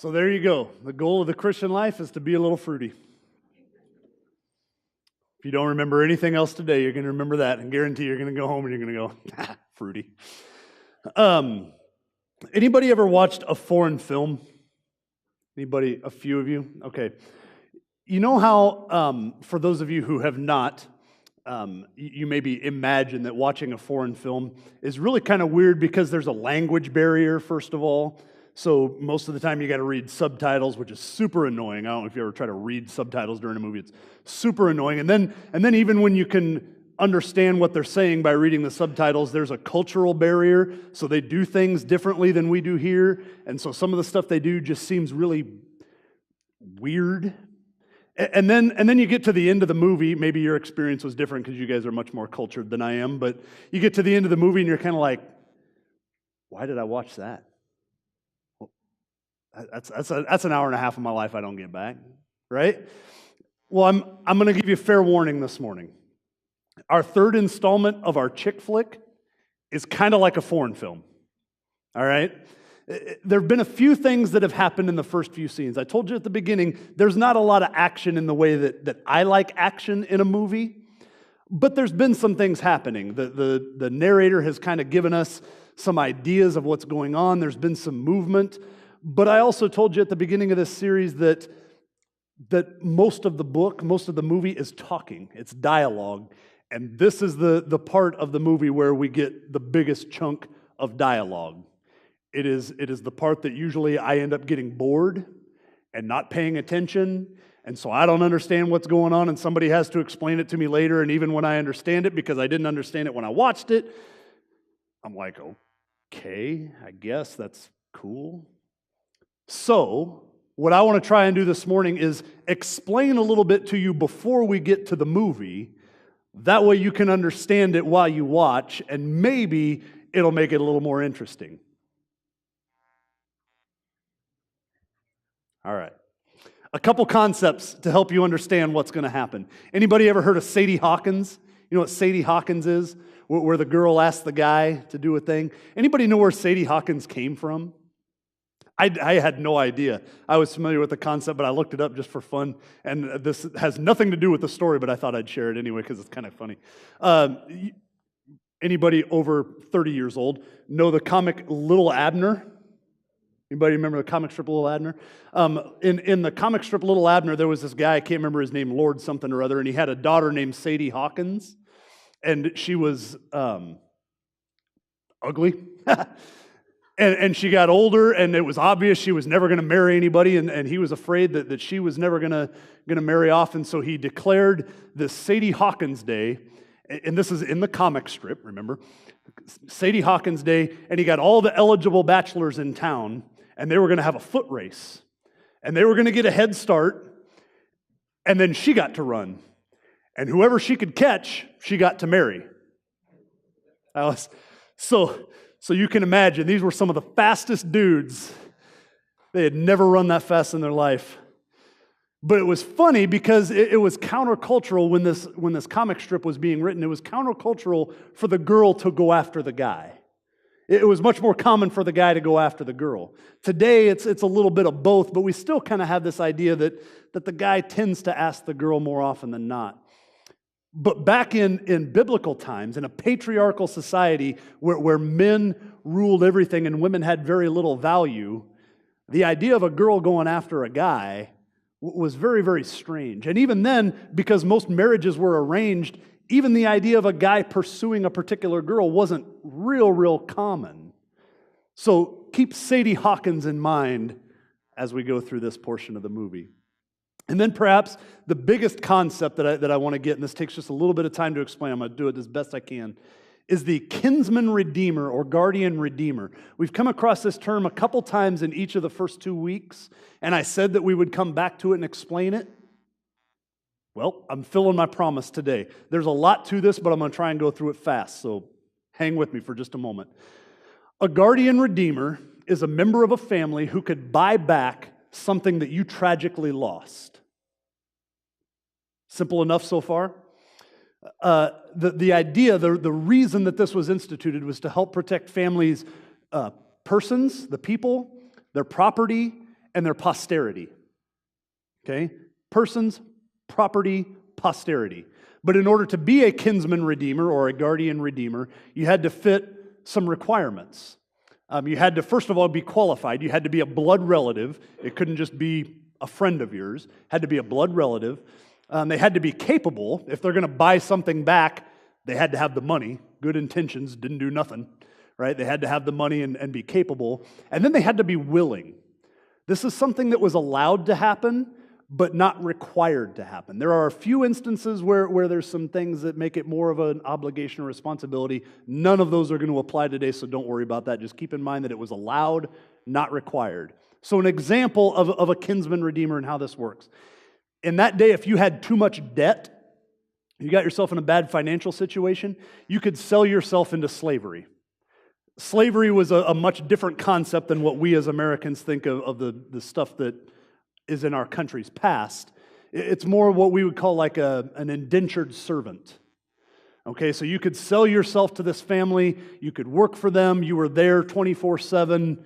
So there you go. The goal of the Christian life is to be a little fruity. If you don't remember anything else today, you're going to remember that, and guarantee you're going to go home and you're going to go, fruity. Anybody ever watched a foreign film? Anybody? A few of you? Okay. You know how, for those of you who have not, you maybe imagine that watching a foreign film is really kind of weird because there's a language barrier, first of all. So most of the time you got to read subtitles, which is super annoying. I don't know if you ever try to read subtitles during a movie. It's super annoying. And then even when you can understand what they're saying by reading the subtitles, there's a cultural barrier. So they do things differently than we do here. And so some of the stuff they do just seems really weird. And then you get to the end of the movie. Maybe your experience was different because you guys are much more cultured than I am. But you get to the end of the movie and you're kind of like, why did I watch that? That's an hour and a half of my life I don't get back, right? Well, I'm going to give you a fair warning this morning. Our third installment of our chick flick is kind of like a foreign film, all right? There have been a few things that have happened in the first few scenes. I told you at the beginning, there's not a lot of action in the way that I like action in a movie, but there's been some things happening. The narrator has kind of given us some ideas of what's going on. There's been some movement. But I also told you at the beginning of this series that most of the book, most of the movie is talking. It's dialogue. And this is the part of the movie where we get the biggest chunk of dialogue. It is the part that usually I end up getting bored and not paying attention. And so I don't understand what's going on, and somebody has to explain it to me later. And even when I understand it, because I didn't understand it when I watched it, I'm like, okay, I guess that's cool. So, what I want to try and do this morning is explain a little bit to you before we get to the movie. That way you can understand it while you watch, and maybe it'll make it a little more interesting. All right. A couple concepts to help you understand what's going to happen. Anybody ever heard of Sadie Hawkins? You know what Sadie Hawkins is? Where the girl asked the guy to do a thing? Anybody know where Sadie Hawkins came from? I had no idea. I was familiar with the concept, but I looked it up just for fun. And this has nothing to do with the story, but I thought I'd share it anyway because it's kind of funny. Anybody over 30 years old know the comic Little Abner? Anybody remember the comic strip Little Abner? In the comic strip Little Abner, there was this guy, I can't remember his name, Lord something or other, and he had a daughter named Sadie Hawkins, and she was ugly. And she got older, and it was obvious she was never going to marry anybody, and he was afraid that she was never going to marry off, and so he declared this Sadie Hawkins Day, and this is in the comic strip, remember? Sadie Hawkins Day, and he got all the eligible bachelors in town, and they were going to have a foot race, and they were going to get a head start, and then she got to run, and whoever she could catch, she got to marry. So you can imagine, these were some of the fastest dudes. They had never run that fast in their life. But it was funny because it was countercultural when this comic strip was being written. It was countercultural for the girl to go after the guy. It was much more common for the guy to go after the girl. Today, it's a little bit of both, but we still kind of have this idea that the guy tends to ask the girl more often than not. But back in biblical times, in a patriarchal society where men ruled everything and women had very little value, the idea of a girl going after a guy was very, very strange. And even then, because most marriages were arranged, even the idea of a guy pursuing a particular girl wasn't real common. So keep Sadie Hawkins in mind as we go through this portion of the movie. And then perhaps the biggest concept that I want to get, and this takes just a little bit of time to explain, I'm going to do it as best I can, is the Kinsman-Redeemer or Guardian Redeemer. We've come across this term a couple times in each of the first 2 weeks, and I said that we would come back to it and explain it. Well, I'm filling my promise today. There's a lot to this, but I'm going to try and go through it fast, so hang with me for just a moment. A Guardian Redeemer is a member of a family who could buy back something that you tragically lost. Simple enough so far? The idea, the reason that this was instituted was to help protect families' persons, the people, their property, and their posterity. Okay? Persons, property, posterity. But in order to be a kinsman-redeemer or a guardian redeemer, you had to fit some requirements. You had to, first of all, be qualified. You had to be a blood relative. It couldn't just be a friend of yours. It had to be a blood relative. They had to be capable. If they're going to buy something back, they had to have the money. Good intentions didn't do nothing, right? They had to have the money and be capable. And then they had to be willing. This is something that was allowed to happen, but not required to happen. There are a few instances where there's some things that make it more of an obligation or responsibility. None of those are going to apply today, so don't worry about that. Just keep in mind that it was allowed, not required. So an example of a kinsman redeemer and how this works. In that day, if you had too much debt, you got yourself in a bad financial situation, you could sell yourself into slavery. Slavery was a much different concept than what we as Americans think of the stuff that is in our country's past. It's more what we would call like an indentured servant. Okay, so you could sell yourself to this family, you could work for them, you were there 24/7,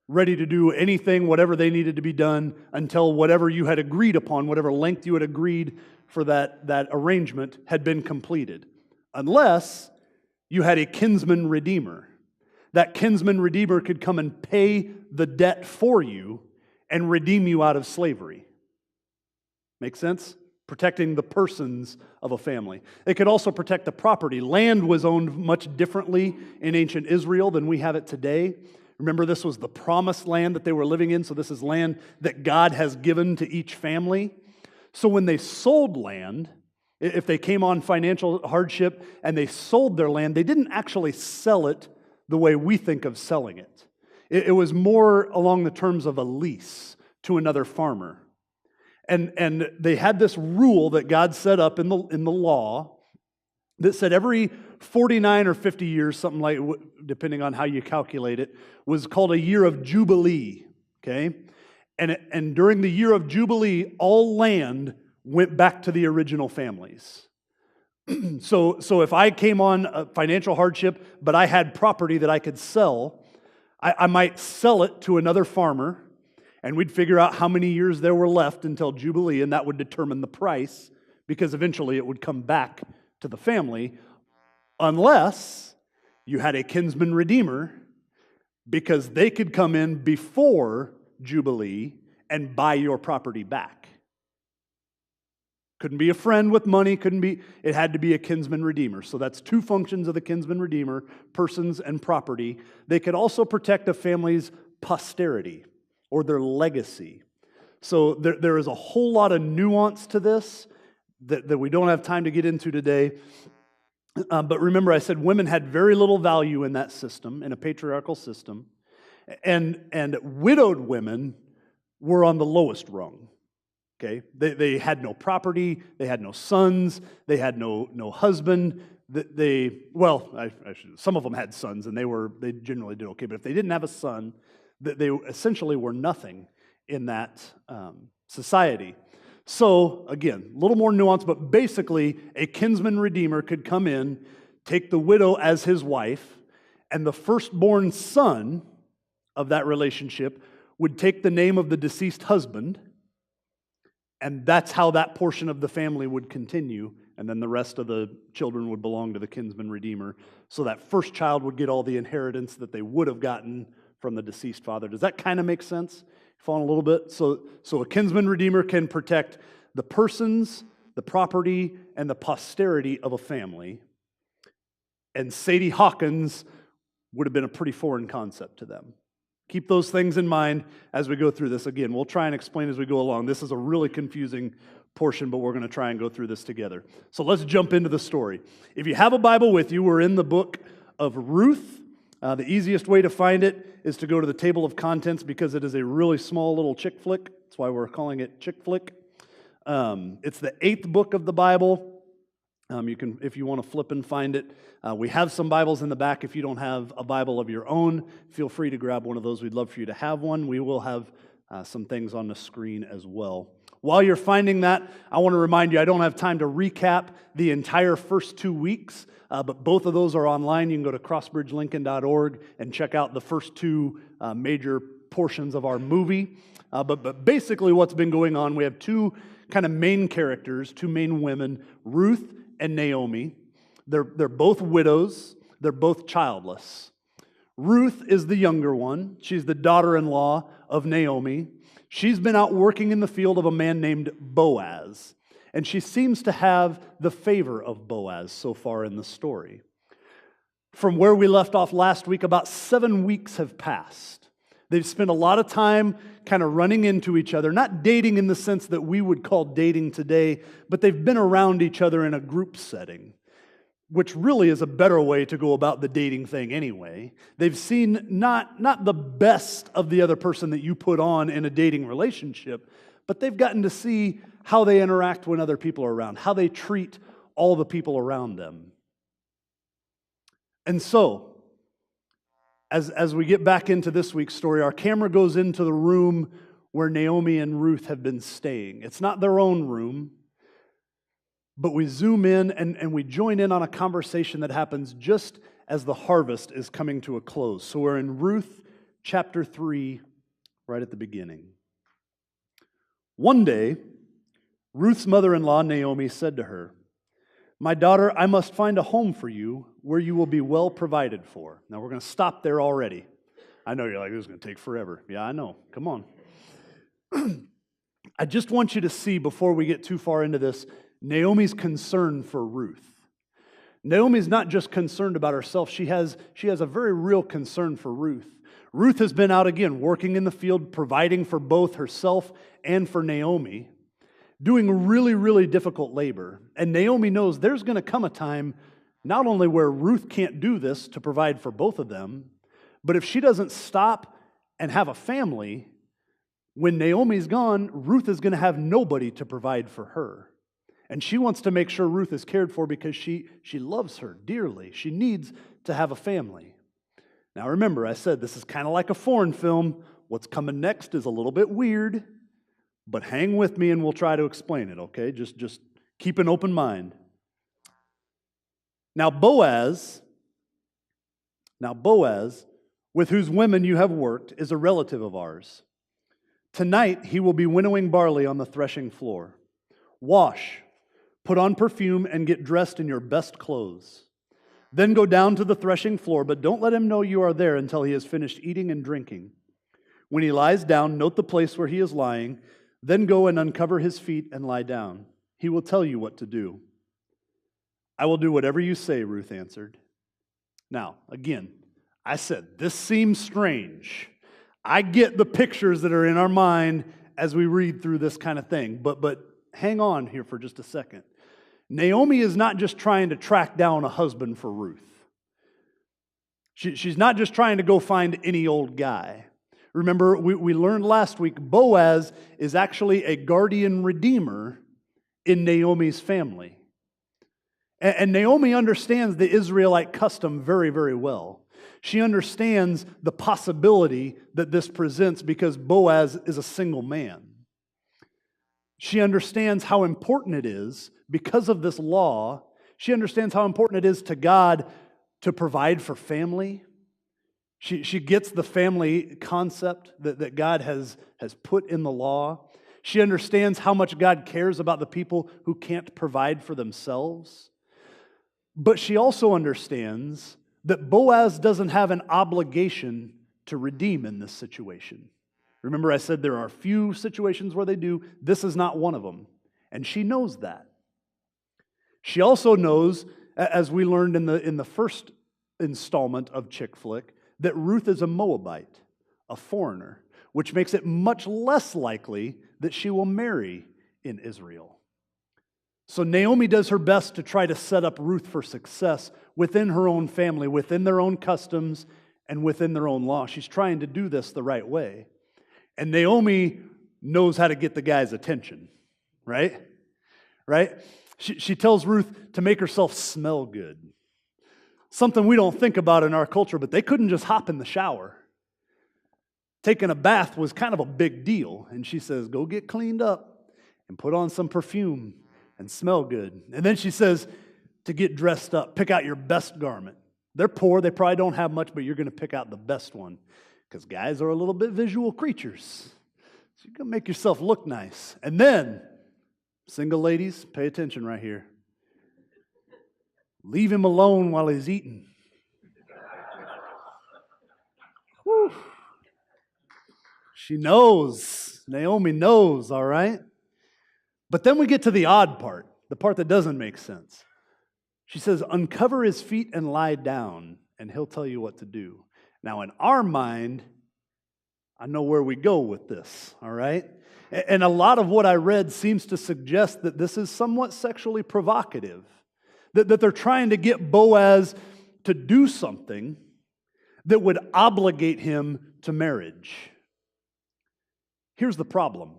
ready to do anything, whatever they needed to be done, until whatever you had agreed upon, whatever length you had agreed for that arrangement had been completed. Unless you had a kinsman redeemer. That kinsman redeemer could come and pay the debt for you and redeem you out of slavery. Make sense? Protecting the persons of a family. It could also protect the property. Land was owned much differently in ancient Israel than we have it today. Remember, this was the promised land that they were living in, so this is land that God has given to each family. So when they sold land, if they came on financial hardship and they sold their land, they didn't actually sell it the way we think of selling it. It was more along the terms of a lease to another farmer. And they had this rule that God set up in the law that said every 49 or 50 years, something like, depending on how you calculate it, was called a year of Jubilee, okay? And during the year of Jubilee, all land went back to the original families. So if I came on a financial hardship, but I had property that I could sell, I might sell it to another farmer, and we'd figure out how many years there were left until Jubilee, and that would determine the price, because eventually it would come back to the family, unless you had a kinsman redeemer, because they could come in before Jubilee and buy your property back. Couldn't be a friend with money, it had to be a kinsman redeemer. So that's two functions of the kinsman redeemer, persons and property. They could also protect a family's posterity or their legacy. So there is a whole lot of nuance to this that we don't have time to get into today. But remember, I said women had very little value in that system, in a patriarchal system. And widowed women were on the lowest rung. Okay, they had no property, they had no sons, they had no husband. Some of them had sons, and they generally did okay. But if they didn't have a son, they essentially were nothing in that society. So again, a little more nuance, but basically, a kinsman redeemer could come in, take the widow as his wife, and the firstborn son of that relationship would take the name of the deceased husband. And that's how that portion of the family would continue, and then the rest of the children would belong to the kinsman redeemer. So that first child would get all the inheritance that they would have gotten from the deceased father. Does that kind of make sense? Following a little bit? So a kinsman redeemer can protect the persons, the property, and the posterity of a family. And Sadie Hawkins would have been a pretty foreign concept to them. Keep those things in mind as we go through this. Again, we'll try and explain as we go along. This is a really confusing portion, but we're going to try and go through this together. So let's jump into the story. If you have a Bible with you, we're in the book of Ruth. The easiest way to find it is to go to the table of contents because it is a really small little chick flick. That's why we're calling it chick flick. It's the 8th book of the Bible. You can, if you want to flip and find it. We have some Bibles in the back. If you don't have a Bible of your own, feel free to grab one of those. We'd love for you to have one. We will have some things on the screen as well. While you're finding that, I want to remind you, I don't have time to recap the entire first 2 weeks, but both of those are online. You can go to CrossBridgeLincoln.org and check out the first 2 major portions of our movie. But basically what's been going on, we have two kind of main characters, two main women, Ruth and Naomi. They're both widows. They're both childless. Ruth is the younger one. She's the daughter-in-law of Naomi. She's been out working in the field of a man named Boaz. And she seems to have the favor of Boaz so far in the story. From where we left off last week, about 7 weeks have passed. They've spent a lot of time kind of running into each other, not dating in the sense that we would call dating today, but they've been around each other in a group setting, which really is a better way to go about the dating thing anyway. They've seen not the best of the other person that you put on in a dating relationship, but they've gotten to see how they interact when other people are around, how they treat all the people around them. And so, as we get back into this week's story, our camera goes into the room where Naomi and Ruth have been staying. It's not their own room, but we zoom in and we join in on a conversation that happens just as the harvest is coming to a close. So we're in Ruth chapter 3, right at the beginning. One day, Ruth's mother-in-law, Naomi, said to her, "My daughter, I must find a home for you where you will be well provided for." Now, we're going to stop there already. I know you're like, this is going to take forever. Yeah, I know. Come on. I just want you to see, before we get too far into this, Naomi's concern for Ruth. Naomi's not just concerned about herself. She has a very real concern for Ruth. Ruth has been out again, working in the field, providing for both herself and for Naomi, doing really, really difficult labor. And Naomi knows there's going to come a time not only where Ruth can't do this to provide for both of them, but if she doesn't stop and have a family, when Naomi's gone, Ruth is going to have nobody to provide for her. And she wants to make sure Ruth is cared for because she loves her dearly. She needs to have a family. Now remember, I said this is kind of like a foreign film. What's coming next is a little bit weird, but hang with me and we'll try to explain it, okay? Just keep an open mind. Now Boaz, with whose women you have worked, is a relative of ours. Tonight he will be winnowing barley on the threshing floor. Wash, put on perfume, and get dressed in your best clothes. Then go down to the threshing floor, but don't let him know you are there until he has finished eating and drinking. When he lies down, note the place where he is lying, then go and uncover his feet and lie down. He will tell you what to do. I will do whatever you say, Ruth answered. Now, again, I said, this seems strange. I get the pictures that are in our mind as we read through this kind of thing, but hang on here for just a second. Naomi is not just trying to track down a husband for Ruth. She's not just trying to go find any old guy. Remember, we learned last week, Boaz is actually a guardian redeemer in Naomi's family. And Naomi understands the Israelite custom very, very well. She understands the possibility that this presents because Boaz is a single man. She understands how important it is, because of this law, she understands how important it is to God to provide for family. She gets the family concept that God has put in the law. She understands how much God cares about the people who can't provide for themselves. But she also understands that Boaz doesn't have an obligation to redeem in this situation. Remember, I said there are a few situations where they do. This is not one of them. And she knows that. She also knows, as we learned in the first installment of Chick Flick, that Ruth is a Moabite, a foreigner, which makes it much less likely that she will marry in Israel. So Naomi does her best to try to set up Ruth for success within her own family, within their own customs, and within their own law. She's trying to do this the right way. And Naomi knows how to get the guy's attention, right? Right? She tells Ruth to make herself smell good. Something we don't think about in our culture, but they couldn't just hop in the shower. Taking a bath was kind of a big deal. And she says, go get cleaned up and put on some perfume and smell good. And then she says to get dressed up, pick out your best garment. They're poor, they probably don't have much, but you're going to pick out the best one. because guys are a little bit visual creatures. So you're going to make yourself look nice. And then, single ladies, pay attention right here. Leave him alone while he's eating. Whew. She knows. Naomi knows, all right? But then we get to the odd part, the part that doesn't make sense. She says, uncover his feet and lie down, and he'll tell you what to do. Now, in our mind, I know where we go with this, all right? And a lot of what I read seems to suggest that this is somewhat sexually provocative, that they're trying to get Boaz to do something that would obligate him to marriage. Here's the problem.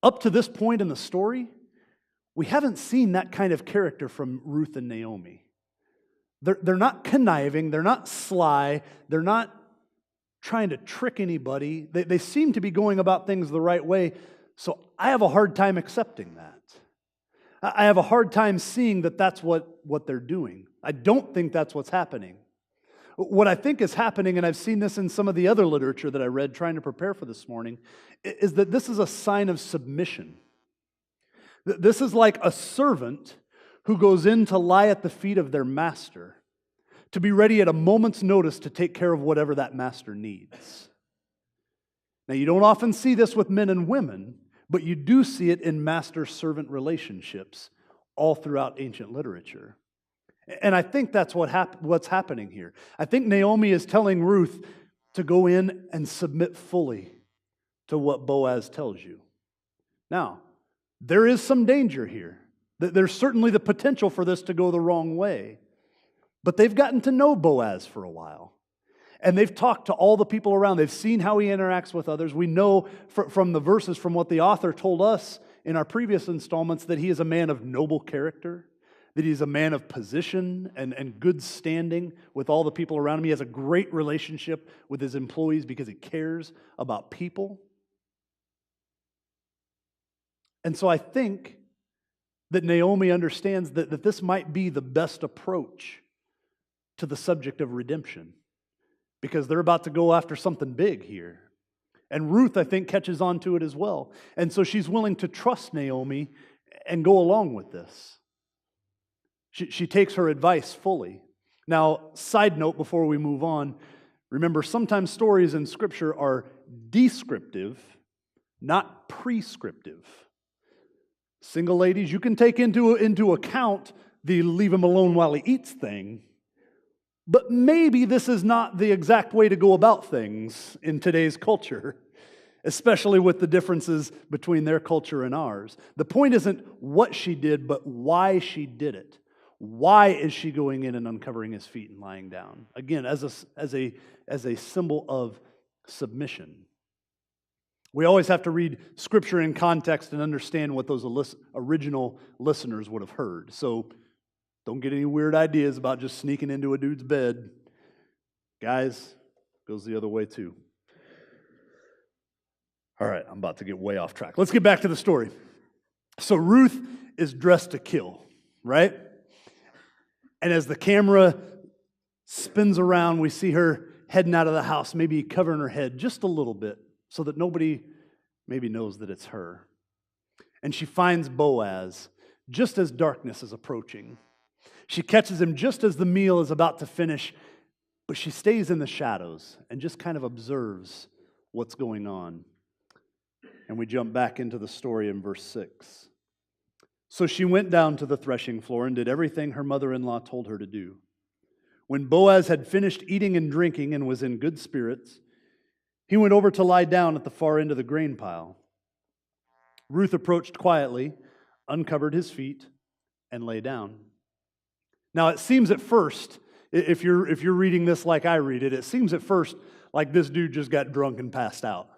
Up to this point in the story, we haven't seen that kind of character from Ruth and Naomi. They're not conniving, they're not sly, they're not trying to trick anybody. They seem to be going about things the right way, so I have a hard time accepting that. I have a hard time seeing that that's what they're doing. I don't think that's what's happening. What I think is happening, and I've seen this in some of the other literature that I read trying to prepare for this morning, is that this is a sign of submission. This is like a servant who goes in to lie at the feet of their master, to be ready at a moment's notice to take care of whatever that master needs. Now, you don't often see this with men and women, but you do see it in master-servant relationships all throughout ancient literature. And I think that's what's happening here. I think Naomi is telling Ruth to go in and submit fully to what Boaz tells you. Now, there is some danger here. There's certainly the potential for this to go the wrong way. But they've gotten to know Boaz for a while. And they've talked to all the people around. They've seen how he interacts with others. We know from the verses, from what the author told us in our previous installments, that he is a man of noble character, that he's a man of position and good standing with all the people around him. He has a great relationship with his employees because he cares about people. And so I think that Naomi understands that this might be the best approach to the subject of redemption, because they're about to go after something big here. And Ruth, I think, catches on to it as well. And so she's willing to trust Naomi and go along with this. She takes her advice fully. Now, side note before we move on, remember, sometimes stories in Scripture are descriptive, not prescriptive. Single ladies, you can take into account the leave him alone while he eats thing, but maybe this is not the exact way to go about things in today's culture, especially with the differences between their culture and ours. The point isn't what she did, but why she did it. Why is she going in and uncovering his feet and lying down? Again, as a symbol of submission. We always have to read Scripture in context and understand what those original listeners would have heard. So don't get any weird ideas about just sneaking into a dude's bed. Guys, goes the other way too. All right, I'm about to get way off track. Let's get back to the story. So Ruth is dressed to kill, right? And as the camera spins around, we see her heading out of the house, maybe covering her head just a little bit so that nobody maybe knows that it's her. And she finds Boaz just as darkness is approaching. She catches him just as the meal is about to finish, but she stays in the shadows and just kind of observes what's going on. And we jump back into the story in verse 6. So she went down to the threshing floor and did everything her mother-in-law told her to do. When Boaz had finished eating and drinking and was in good spirits, he went over to lie down at the far end of the grain pile. Ruth approached quietly, uncovered his feet, and lay down. Now, it seems at first, if you're reading this like I read it, it seems at first like this dude just got drunk and passed out.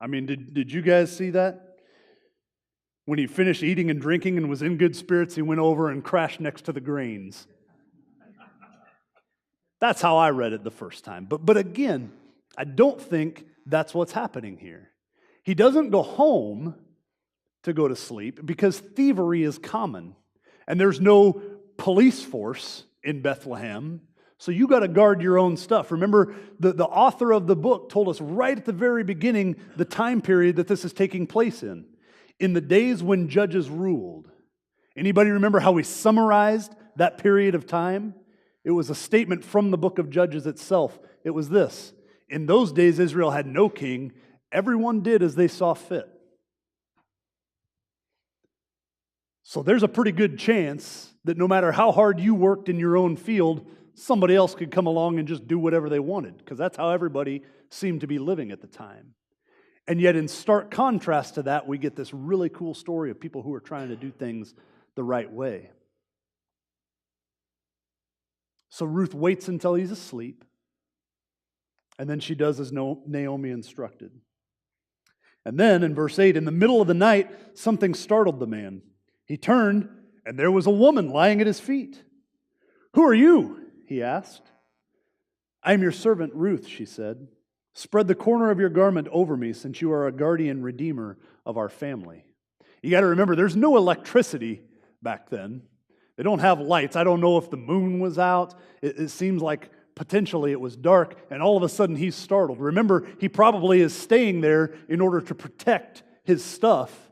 I mean, did you guys see that? When he finished eating and drinking and was in good spirits, he went over and crashed next to the grains. That's how I read it the first time. But again, I don't think that's what's happening here. He doesn't go home to go to sleep because thievery is common. And there's no police force in Bethlehem So you got to guard your own stuff. Remember, the author of the book told us right at the very beginning the time period that this is taking place in. In the days when judges ruled. Anybody remember how we summarized that period of time? It was a statement from the book of Judges itself. It was this: in those days, Israel had no king. Everyone did as they saw fit. So there's a pretty good chance that no matter how hard you worked in your own field, somebody else could come along and just do whatever they wanted, because that's how everybody seemed to be living at the time. And yet, in stark contrast to that, we get this really cool story of people who are trying to do things the right way. So Ruth waits until he's asleep, and then she does as Naomi instructed. And then, in verse 8, in the middle of the night, something startled the man. He turned, and there was a woman lying at his feet. "Who are you?" he asked. "I am your servant Ruth," she said. "Spread the corner of your garment over me, since you are a guardian redeemer of our family." You got to remember, there's no electricity back then. They don't have lights. I don't know if the moon was out. It seems like potentially it was dark, and all of a sudden he's startled. Remember, he probably is staying there in order to protect his stuff.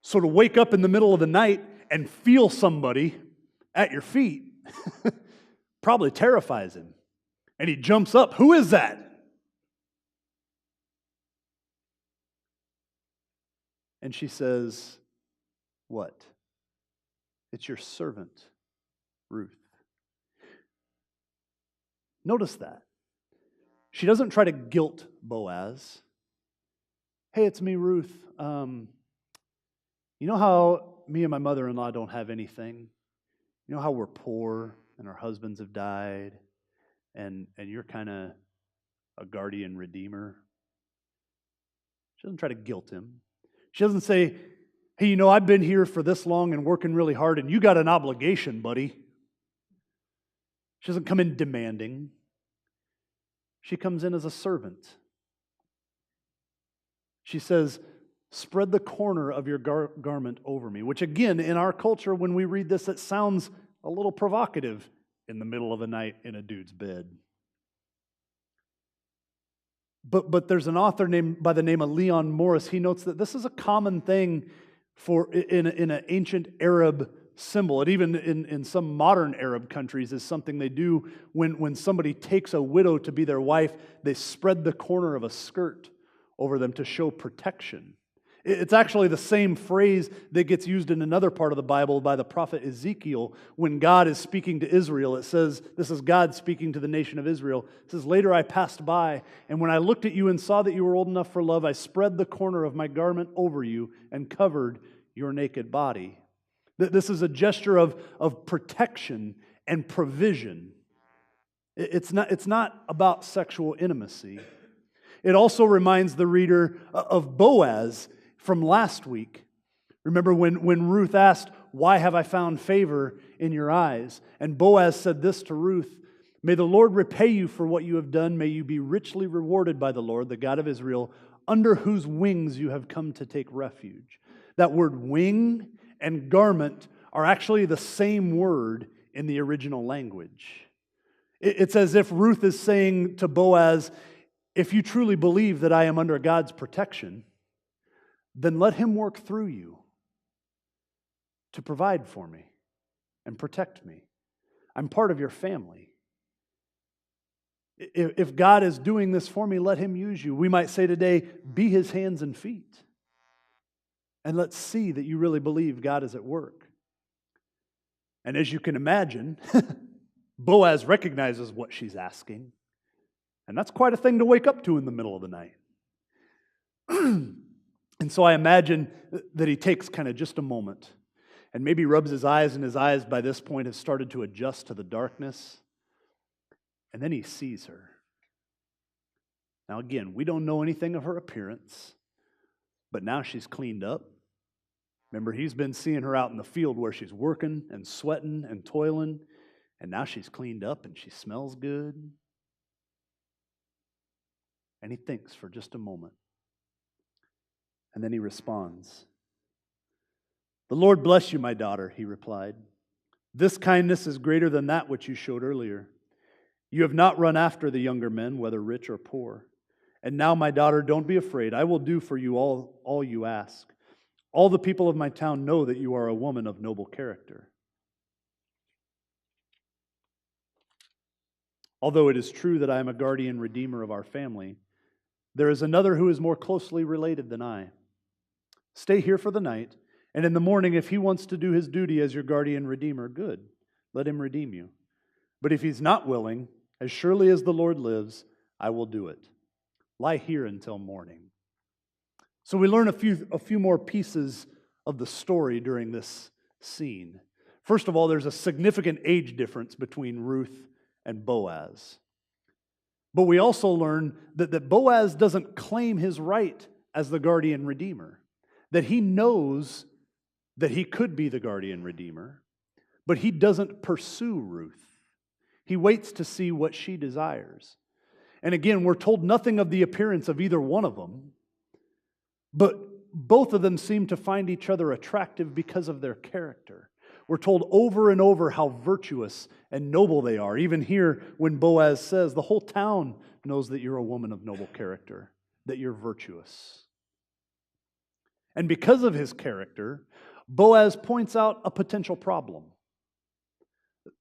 So to wake up in the middle of the night and feel somebody at your feet probably terrifies him. And he jumps up. "Who is that?" And she says, "What?" "It's your servant, Ruth." Notice that. She doesn't try to guilt Boaz. "Hey, it's me, Ruth. You know how me and my mother-in-law don't have anything? You know how we're poor and our husbands have died and you're kind of a guardian redeemer?" She doesn't try to guilt him. She doesn't say, "Hey, you know, I've been here for this long and working really hard and you got an obligation, buddy." She doesn't come in demanding. She comes in as a servant. She says, "Spread the corner of your garment over me," which again, in our culture, when we read this, it sounds a little provocative in the middle of the night in a dude's bed. But there's an author by the name of Leon Morris. He notes that this is a common thing in an ancient Arab symbol. It even in some modern Arab countries is something they do when somebody takes a widow to be their wife. They spread the corner of a skirt over them to show protection. It's actually the same phrase that gets used in another part of the Bible by the prophet Ezekiel when God is speaking to Israel. It says, this is God speaking to the nation of Israel. It says, "Later I passed by, and when I looked at you and saw that you were old enough for love, I spread the corner of my garment over you and covered your naked body." This is a gesture of protection and provision. It's not about sexual intimacy. It also reminds the reader of Boaz from last week. Remember when Ruth asked, "Why have I found favor in your eyes?" And Boaz said this to Ruth, "May the Lord repay you for what you have done. May you be richly rewarded by the Lord, the God of Israel, under whose wings you have come to take refuge." That word wing and garment are actually the same word in the original language. It's as if Ruth is saying to Boaz, if you truly believe that I am under God's protection, then let Him work through you to provide for me and protect me. I'm part of your family. If God is doing this for me, let Him use you. We might say today, be His hands and feet. And let's see that you really believe God is at work. And as you can imagine, Boaz recognizes what she's asking. And that's quite a thing to wake up to in the middle of the night. And so I imagine that he takes kind of just a moment and maybe rubs his eyes, and his eyes by this point have started to adjust to the darkness. And then he sees her. Now again, we don't know anything of her appearance, but now she's cleaned up. Remember, he's been seeing her out in the field where she's working and sweating and toiling, and now she's cleaned up and she smells good. And he thinks for just a moment. And then he responds. "The Lord bless you, my daughter," he replied. This kindness is greater than that which you showed earlier. You have not run after the younger men, whether rich or poor. And now, my daughter, don't be afraid. I will do for you all you ask. All the people of my town know that you are a woman of noble character. Although it is true that I am a guardian redeemer of our family, there is another who is more closely related than I. Stay here for the night, and in the morning, if he wants to do his duty as your guardian redeemer, good, let him redeem you. But if he's not willing, as surely as the Lord lives, I will do it. Lie here until morning. So we learn a few more pieces of the story during this scene. First of all, there's a significant age difference between Ruth and Boaz. But we also learn that Boaz doesn't claim his right as the guardian redeemer, that he knows that he could be the guardian redeemer, but he doesn't pursue Ruth. He waits to see what she desires. And again, we're told nothing of the appearance of either one of them, but both of them seem to find each other attractive because of their character. We're told over and over how virtuous and noble they are. Even here, when Boaz says, the whole town knows that you're a woman of noble character, that you're virtuous. And because of his character, Boaz points out a potential problem.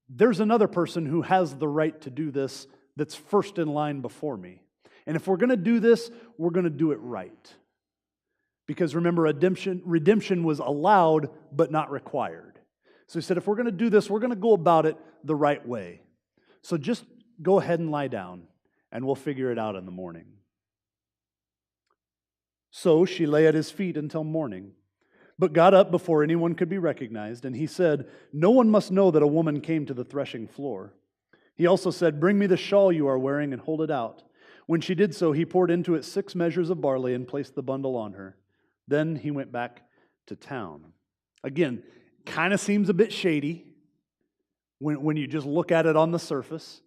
There's another person who has the right to do this that's first in line before me. And if we're going to do this, we're going to do it right. Because remember, redemption was allowed but not required. So he said, if we're going to do this, we're going to go about it the right way. So just go ahead and lie down, and we'll figure it out in the morning. So she lay at his feet until morning, but got up before anyone could be recognized, and he said, no one must know that a woman came to the threshing floor. He also said, bring me the shawl you are wearing and hold it out. When she did so, he poured into it 6 measures of barley and placed the bundle on her. Then he went back to town. Again, kind of seems a bit shady when you just look at it on the surface.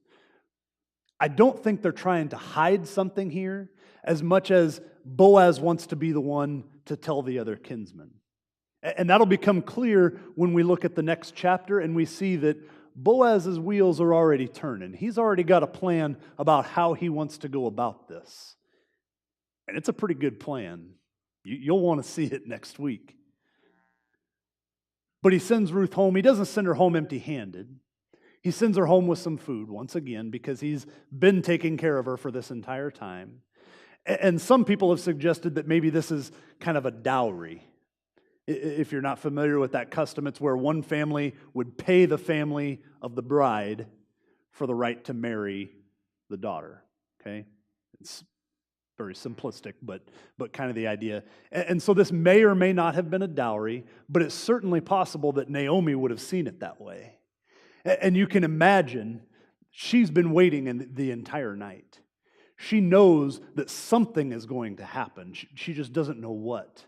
I don't think they're trying to hide something here as much as Boaz wants to be the one to tell the other kinsmen. And that'll become clear when we look at the next chapter and we see that Boaz's wheels are already turning. He's already got a plan about how he wants to go about this. And it's a pretty good plan. You'll want to see it next week. But he sends Ruth home. He doesn't send her home empty-handed. He sends her home with some food, once again, because he's been taking care of her for this entire time. And some people have suggested that maybe this is kind of a dowry. If you're not familiar with that custom, it's where one family would pay the family of the bride for the right to marry the daughter. Okay? It's very simplistic, but kind of the idea. And so this may or may not have been a dowry, but it's certainly possible that Naomi would have seen it that way. And you can imagine she's been waiting the entire night. She knows that something is going to happen. She just doesn't know what.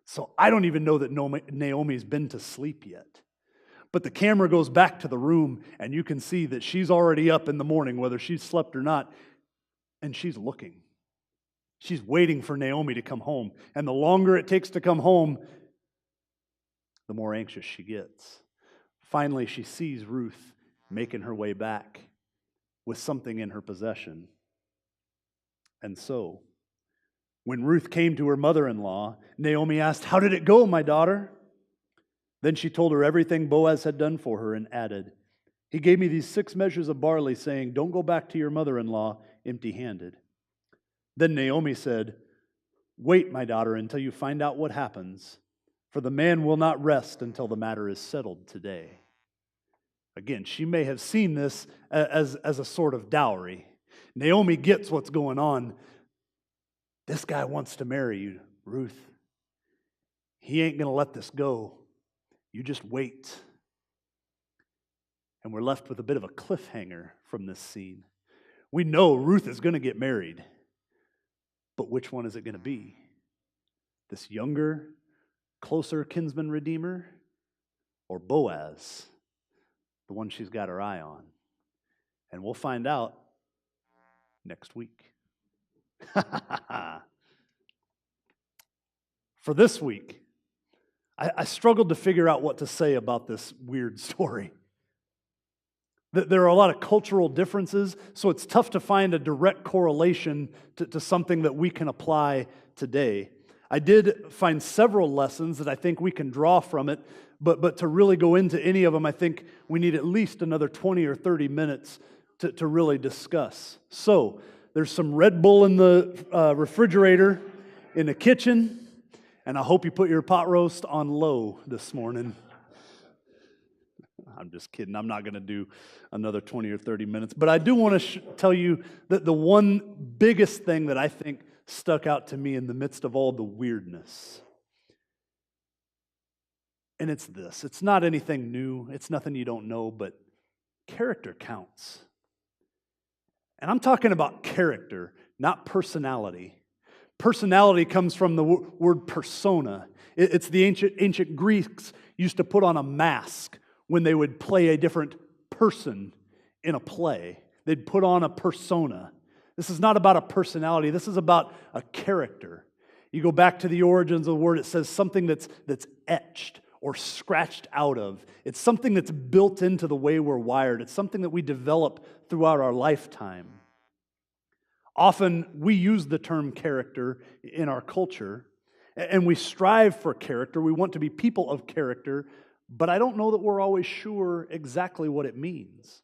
So I don't even know that Naomi's been to sleep yet. But the camera goes back to the room, and you can see that she's already up in the morning, whether she's slept or not, and she's looking. She's waiting for Naomi to come home. And the longer it takes to come home, the more anxious she gets. Finally, she sees Ruth making her way back with something in her possession. And so, when Ruth came to her mother-in-law, Naomi asked, "How did it go, my daughter?" Then she told her everything Boaz had done for her and added, "He gave me these 6 measures of barley, saying, 'Don't go back to your mother-in-law empty-handed.'" Then Naomi said, "Wait, my daughter, until you find out what happens, for the man will not rest until the matter is settled today." Again, she may have seen this as a sort of dowry. Naomi gets what's going on. This guy wants to marry you, Ruth. He ain't going to let this go. You just wait. And we're left with a bit of a cliffhanger from this scene. We know Ruth is going to get married. But which one is it going to be? This younger, closer Kinsman-Redeemer? Or Boaz, the one she's got her eye on? And we'll find out next week. For this week, I struggled to figure out what to say about this weird story. There are a lot of cultural differences, so it's tough to find a direct correlation to something that we can apply today. I did find several lessons that I think we can draw from it, but to really go into any of them, I think we need at least another 20 or 30 minutes to really discuss. So, there's some Red Bull in the refrigerator in the kitchen, and I hope you put your pot roast on low this morning. I'm just kidding. I'm not going to do another 20 or 30 minutes. But I do want to tell you that the one biggest thing that I think stuck out to me in the midst of all the weirdness, and it's this. It's not anything new. It's nothing you don't know, but character counts. And I'm talking about character, not personality. Personality comes from the word persona. It's the ancient Greeks used to put on a mask when they would play a different person in a play. They'd put on a persona. This is not about a personality. This is about a character. You go back to the origins of the word, it says something that's etched or scratched out of. It's something that's built into the way we're wired. It's something that we develop throughout our lifetime. Often we use the term character in our culture, and we strive for character. We want to be people of character, but I don't know that we're always sure exactly what it means.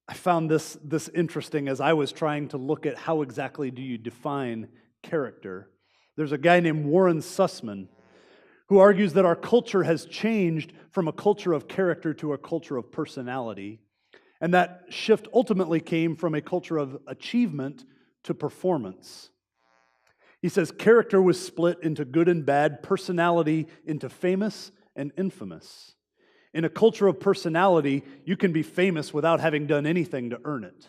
I found this interesting as I was trying to look at how exactly do you define character. There's a guy named Warren Sussman who argues that our culture has changed from a culture of character to a culture of personality, and that shift ultimately came from a culture of achievement to performance. He says character was split into good and bad, personality into famous and infamous. In a culture of personality, you can be famous without having done anything to earn it.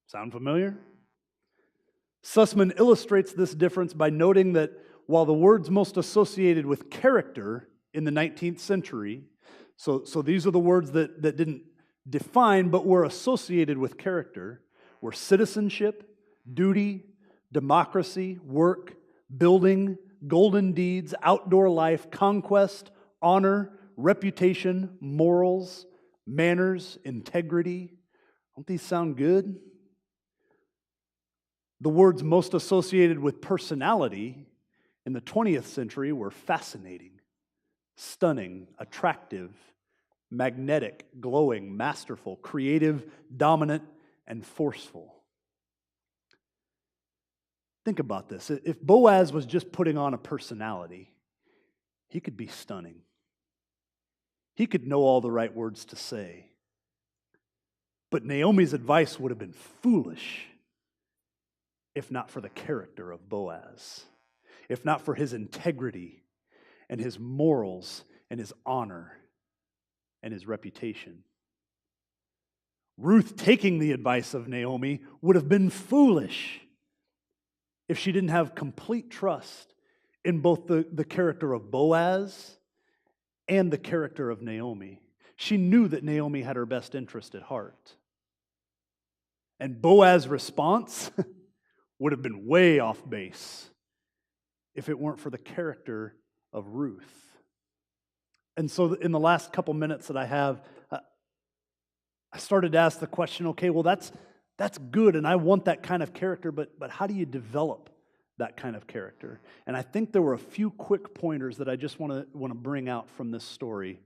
Sound familiar? Sussman illustrates this difference by noting that while the words most associated with character in the 19th century, so these are the words that didn't define but were associated with character, were citizenship, duty, democracy, work, building, golden deeds, outdoor life, conquest, honor, reputation, morals, manners, integrity. Don't these sound good? The words most associated with personality in the 20th century were fascinating, stunning, attractive, magnetic, glowing, masterful, creative, dominant, and forceful. Think about this. If Boaz was just putting on a personality, he could be stunning. He could know all the right words to say. But Naomi's advice would have been foolish if not for the character of Boaz, if not for his integrity and his morals and his honor and his reputation. Ruth taking the advice of Naomi would have been foolish if she didn't have complete trust in both the character of Boaz and the character of Naomi. She knew that Naomi had her best interest at heart. And Boaz's response would have been way off base if it weren't for the character of Ruth. And so in the last couple minutes that I have, I started to ask the question, okay, well that's good and I want that kind of character, but how do you develop that kind of character? And I think there were a few quick pointers that I just want to bring out from this story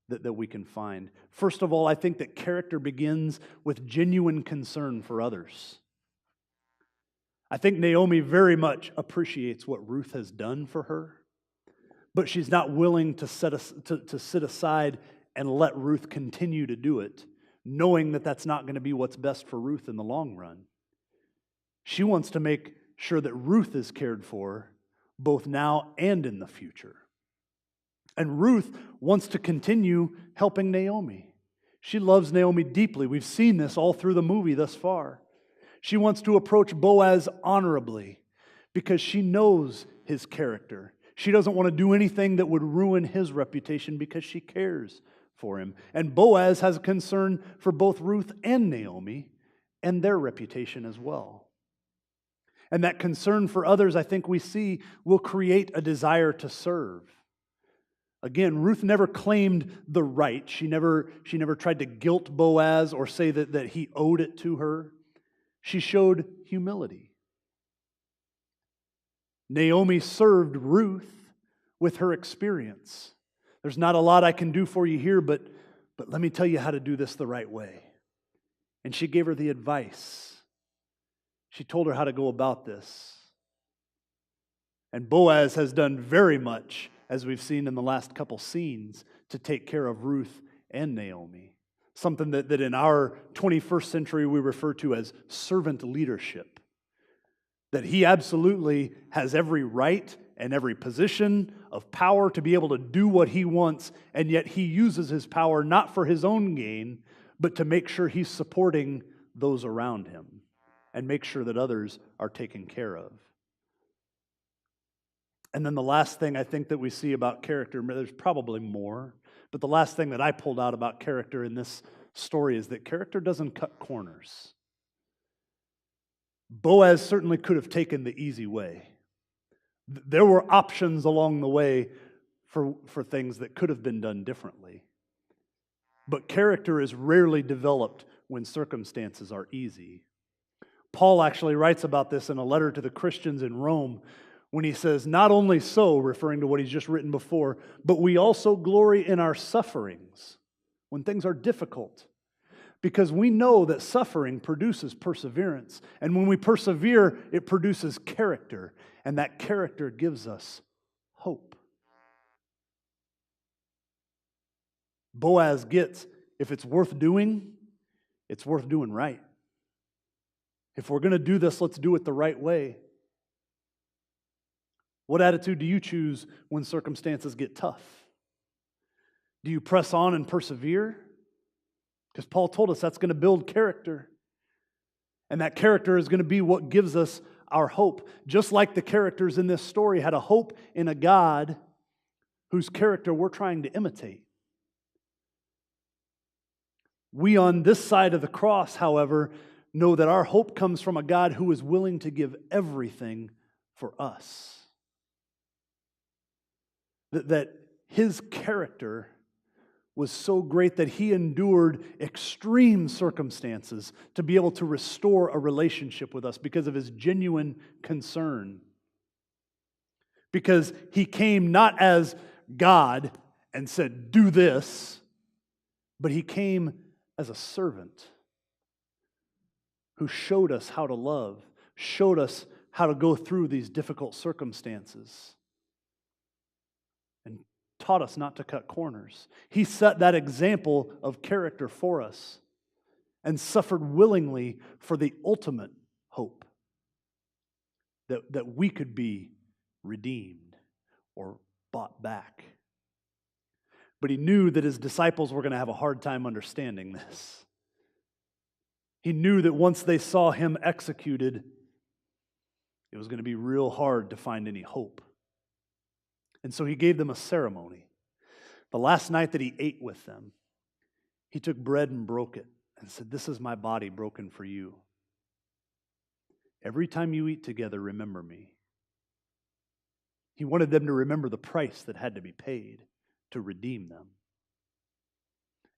that we can find. First of all, I think that character begins with genuine concern for others. I think Naomi very much appreciates what Ruth has done for her, but she's not willing to sit aside and let Ruth continue to do it, knowing that that's not going to be what's best for Ruth in the long run. She wants to make sure that Ruth is cared for both now and in the future. And Ruth wants to continue helping Naomi. She loves Naomi deeply. We've seen this all through the movie thus far. She wants to approach Boaz honorably because she knows his character. She doesn't want to do anything that would ruin his reputation because she cares for him. And Boaz has a concern for both Ruth and Naomi and their reputation as well. And that concern for others, I think we see, will create a desire to serve. Again, Ruth never claimed the right. She never tried to guilt Boaz or say that he owed it to her. She showed humility. Naomi served Ruth with her experience. There's not a lot I can do for you here, but let me tell you how to do this the right way. And she gave her the advice. She told her how to go about this. And Boaz has done very much, as we've seen in the last couple scenes, to take care of Ruth and Naomi. Something that in our 21st century we refer to as servant leadership. That he absolutely has every right and every position of power to be able to do what he wants, and yet he uses his power not for his own gain, but to make sure he's supporting those around him and make sure that others are taken care of. And then the last thing I think that we see about character, there's probably more, but the last thing that I pulled out about character in this story is that character doesn't cut corners. Boaz certainly could have taken the easy way. There were options along the way for things that could have been done differently. But character is rarely developed when circumstances are easy. Paul actually writes about this in a letter to the Christians in Rome when he says, not only so, referring to what he's just written before, but we also glory in our sufferings when things are difficult, because we know that suffering produces perseverance. And when we persevere, it produces character, and that character gives us hope. Boaz gets, if it's worth doing right. If we're going to do this, let's do it the right way. What attitude do you choose when circumstances get tough? Do you press on and persevere? Because Paul told us that's going to build character. And that character is going to be what gives us our hope. Just like the characters in this story had a hope in a God whose character we're trying to imitate. We on this side of the cross, however, know that our hope comes from a God who is willing to give everything for us. That his character was so great that he endured extreme circumstances to be able to restore a relationship with us because of his genuine concern. Because he came not as God and said, do this, but he came as a servant who showed us how to love, showed us how to go through these difficult circumstances, and taught us not to cut corners. He set that example of character for us and suffered willingly for the ultimate hope that we could be redeemed or bought back. But he knew that his disciples were going to have a hard time understanding this. He knew that once they saw him executed, it was going to be real hard to find any hope. And so he gave them a ceremony. The last night that he ate with them, he took bread and broke it and said, "This is my body broken for you. Every time you eat together, remember me." He wanted them to remember the price that had to be paid to redeem them.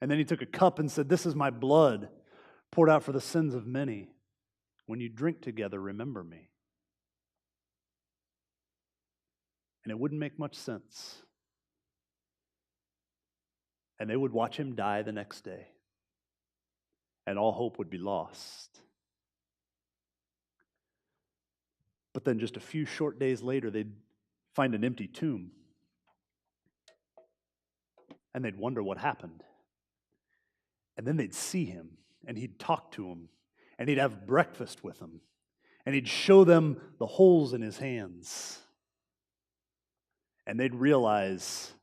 And then he took a cup and said, "This is my blood poured out for the sins of many. When you drink together, remember me." And it wouldn't make much sense. And they would watch him die the next day. And all hope would be lost. But then just a few short days later, they'd find an empty tomb. And they'd wonder what happened. And then they'd see him, and he'd talk to them, and he'd have breakfast with them, and he'd show them the holes in his hands. And they'd realize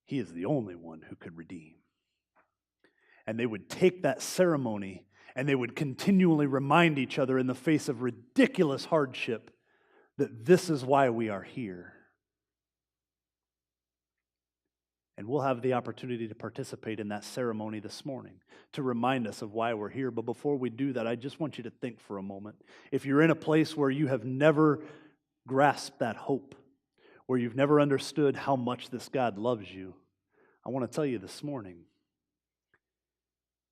he is the only one who could redeem. And they would take that ceremony and they would continually remind each other in the face of ridiculous hardship that this is why we are here. And we'll have the opportunity to participate in that ceremony this morning to remind us of why we're here. But before we do that, I just want you to think for a moment. If you're in a place where you have never grasped that hope, where you've never understood how much this God loves you, I want to tell you this morning,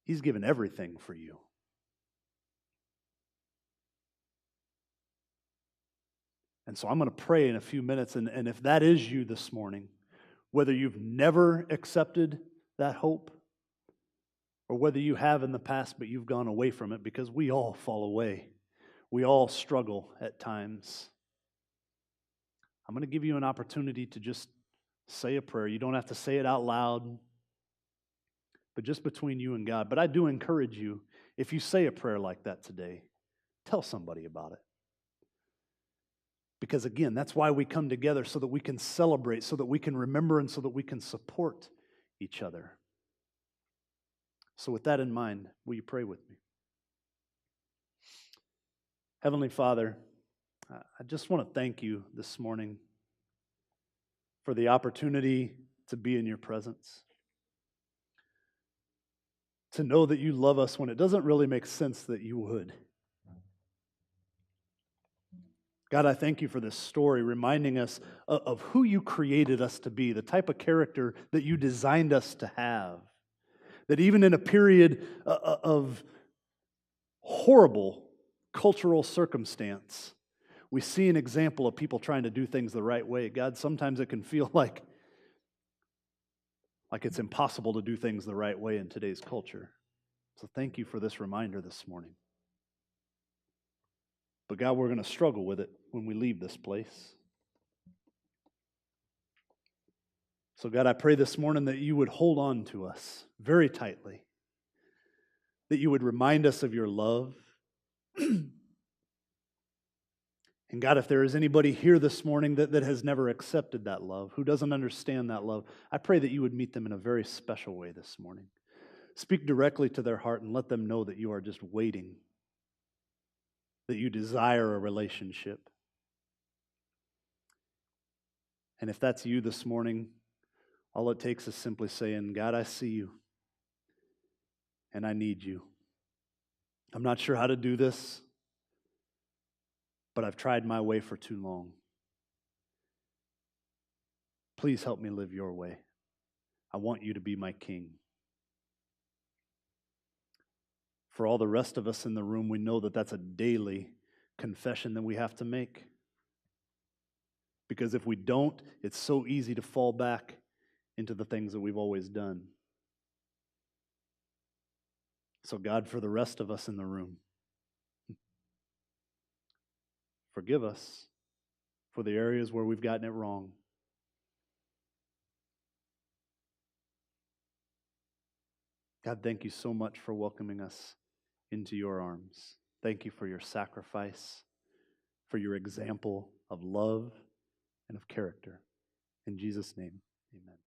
He's given everything for you. And so I'm going to pray in a few minutes, and if that is you this morning, whether you've never accepted that hope, or whether you have in the past but you've gone away from it, because we all fall away. We all struggle at times. I'm going to give you an opportunity to just say a prayer. You don't have to say it out loud, but just between you and God. But I do encourage you, if you say a prayer like that today, tell somebody about it. Because again, that's why we come together, so that we can celebrate, so that we can remember, and so that we can support each other. So with that in mind, will you pray with me? Heavenly Father, I just want to thank you this morning for the opportunity to be in your presence. To know that you love us when it doesn't really make sense that you would. God, I thank you for this story reminding us of who you created us to be, the type of character that you designed us to have. That even in a period of horrible cultural circumstance, we see an example of people trying to do things the right way. God, sometimes it can feel like it's impossible to do things the right way in today's culture. So thank you for this reminder this morning. But God, we're going to struggle with it when we leave this place. So God, I pray this morning that you would hold on to us very tightly. That you would remind us of your love. And God, if there is anybody here this morning that has never accepted that love, who doesn't understand that love, I pray that you would meet them in a very special way this morning. Speak directly to their heart and let them know that you are just waiting, that you desire a relationship. And if that's you this morning, all it takes is simply saying, God, I see you, and I need you. I'm not sure how to do this, but I've tried my way for too long. Please help me live your way. I want you to be my king. For all the rest of us in the room, we know that that's a daily confession that we have to make. Because if we don't, it's so easy to fall back into the things that we've always done. So God, for the rest of us in the room, forgive us for the areas where we've gotten it wrong. God, thank you so much for welcoming us into your arms. Thank you for your sacrifice, for your example of love and of character. In Jesus' name, amen.